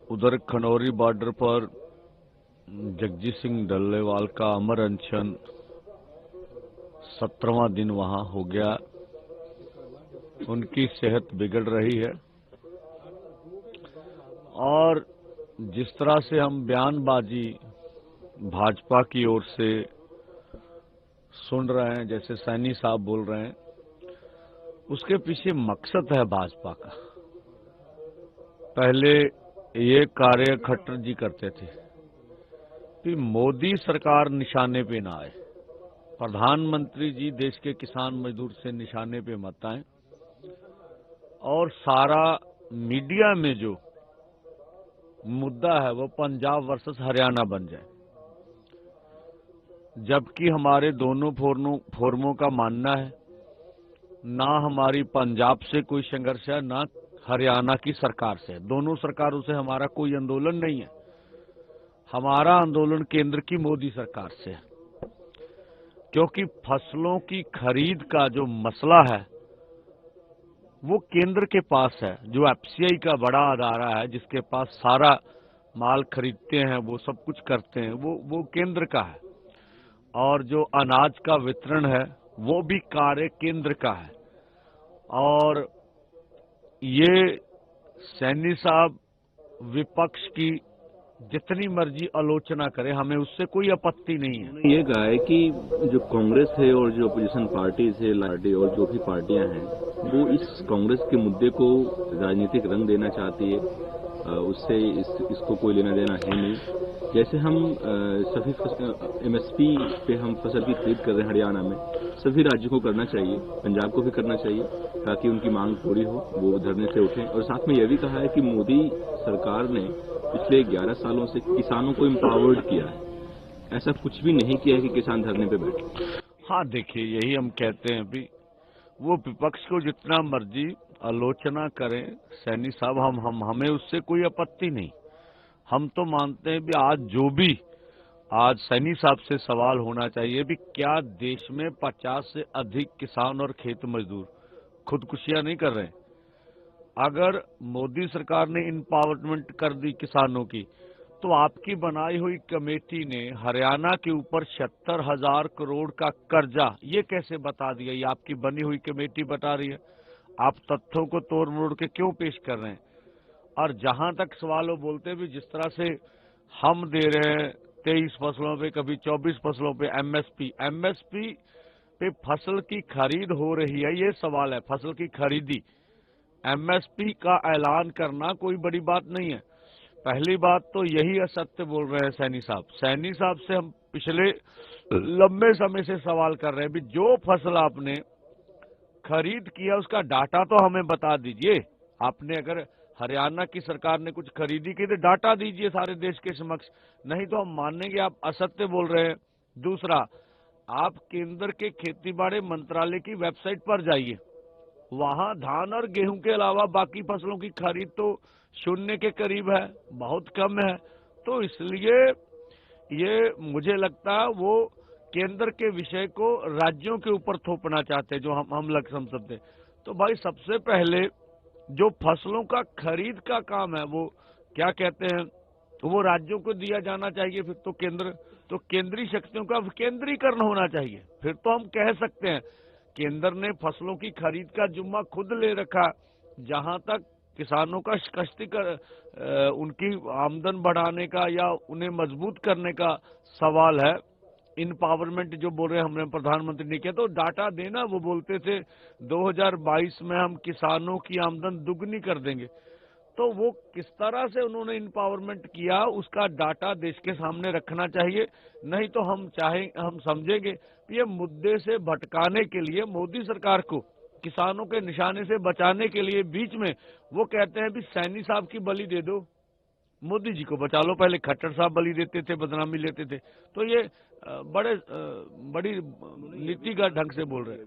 उधर खनौरी बॉर्डर पर जगजीत सिंह डल्लेवाल का अमर अनशन 17वां दिन वहां हो गया। उनकी सेहत बिगड़ रही है और जिस तरह से हम बयानबाजी भाजपा की ओर से सुन रहे हैं, जैसे सैनी साहब बोल रहे हैं, उसके पीछे मकसद है भाजपा का। पहले ये कार्य खट्टर जी करते थे कि मोदी सरकार निशाने पे ना आए, प्रधानमंत्री जी देश के किसान मजदूर से निशाने पे मत आए, और सारा मीडिया में जो मुद्दा है वो पंजाब वर्सेस हरियाणा बन जाए। जबकि हमारे दोनों फोरमों का मानना है, ना हमारी पंजाब से कोई संघर्ष है, ना हरियाणा की सरकार से। दोनों सरकारों से हमारा कोई आंदोलन नहीं है। हमारा आंदोलन केंद्र की मोदी सरकार से है, क्योंकि फसलों की खरीद का जो मसला है वो केंद्र के पास है। जो एफसीआई का बड़ा अदारा है, जिसके पास सारा माल खरीदते हैं, वो सब कुछ करते हैं, वो केंद्र का है। और जो अनाज का वितरण है वो भी कार्य केंद्र का है। और ये सैनी साहब विपक्ष की जितनी मर्जी आलोचना करे, हमें उससे कोई आपत्ति नहीं है। उन्होंने ये कहा है कि जो कांग्रेस है और जो अपोजिशन पार्टीज है लाडी और जो भी पार्टियां हैं, वो इस कांग्रेस के मुद्दे को राजनीतिक रंग देना चाहती है। उससे इसको कोई लेना देना है नहीं। जैसे हम सभी एमएसपी पे हम फसल की खरीद कर रहे हैं हरियाणा में, सभी राज्यों को करना चाहिए, पंजाब को भी करना चाहिए, ताकि उनकी मांग पूरी हो, वो धरने से उठें। और साथ में यह भी कहा है कि मोदी सरकार ने पिछले 11 सालों से किसानों को एम्पावर्ड किया है। ऐसा कुछ भी नहीं किया है कि किसान धरने पे बैठे। हाँ, देखिए, यही हम कहते हैं अभी, वो विपक्ष को जितना मर्जी आलोचना करें सैनी साहब, हमें उससे कोई आपत्ति नहीं। हम तो मानते हैं भी आज सैनी साहब से सवाल होना चाहिए भी, क्या देश में 50 से अधिक किसान और खेत मजदूर खुदकुशियां नहीं कर रहे हैं? अगर मोदी सरकार ने इम्पावरमेंट कर दी किसानों की, तो आपकी बनाई हुई कमेटी ने हरियाणा के ऊपर 76,000 करोड़ का कर्जा ये कैसे बता दिया? ये आपकी बनी हुई कमेटी बता रही है। आप तथ्यों को तोड़ मरोड़ के क्यों पेश कर रहे हैं? और जहां तक सवाल वो बोलते भी, जिस तरह से हम दे रहे हैं 23 फसलों पे, कभी 24 फसलों पे एमएसपी पे फसल की खरीद हो रही है, ये सवाल है। फसल की खरीदी, एमएसपी का ऐलान करना कोई बड़ी बात नहीं है। पहली बात तो यही असत्य बोल रहे हैं सैनी साहब। सैनी साहब से हम पिछले लंबे समय से सवाल कर रहे हैं भी, जो फसल आपने खरीद किया उसका डाटा तो हमें बता दीजिए। आपने अगर हरियाणा की सरकार ने कुछ खरीदी की तो डाटा दीजिए सारे देश के समक्ष, नहीं तो हम मानेंगे आप असत्य बोल रहे हैं। दूसरा, आप केंद्र के खेती बाड़ी मंत्रालय की वेबसाइट पर जाइए, वहां धान और गेहूं के अलावा बाकी फसलों की खरीद तो शून्य के करीब है, बहुत कम है। तो इसलिए ये मुझे लगता है वो केंद्र के विषय को राज्यों के ऊपर थोपना चाहते हैं, जो हम लग समझते। तो भाई, सबसे पहले जो फसलों का खरीद का काम है वो क्या कहते हैं, तो वो राज्यों को दिया जाना चाहिए। फिर तो केंद्रीय शक्तियों का विकेंद्रीकरण होना चाहिए। फिर तो हम कह सकते हैं केंद्र ने फसलों की खरीद का जिम्मा खुद ले रखा। जहां तक किसानों का उनकी आमदन बढ़ाने का या उन्हें मजबूत करने का सवाल है, इनपावरमेंट जो बोल रहे हैं, हमने प्रधानमंत्री ने किया, तो डाटा देना। वो बोलते थे 2022 में हम किसानों की आमदन दुगनी कर देंगे। तो वो किस तरह से उन्होंने इम्पावरमेंट किया, उसका डाटा देश के सामने रखना चाहिए। नहीं तो हम समझेंगे ये मुद्दे से भटकाने के लिए, मोदी सरकार को किसानों के निशाने से बचाने के लिए बीच में वो कहते हैं भी सैनी साहब की बलि दे दो, मोदी जी को बचा लो। पहले खट्टर साहब बलि देते थे, बदनामी लेते थे। तो ये बड़ी नीति का ढंग से बोल रहे हैं।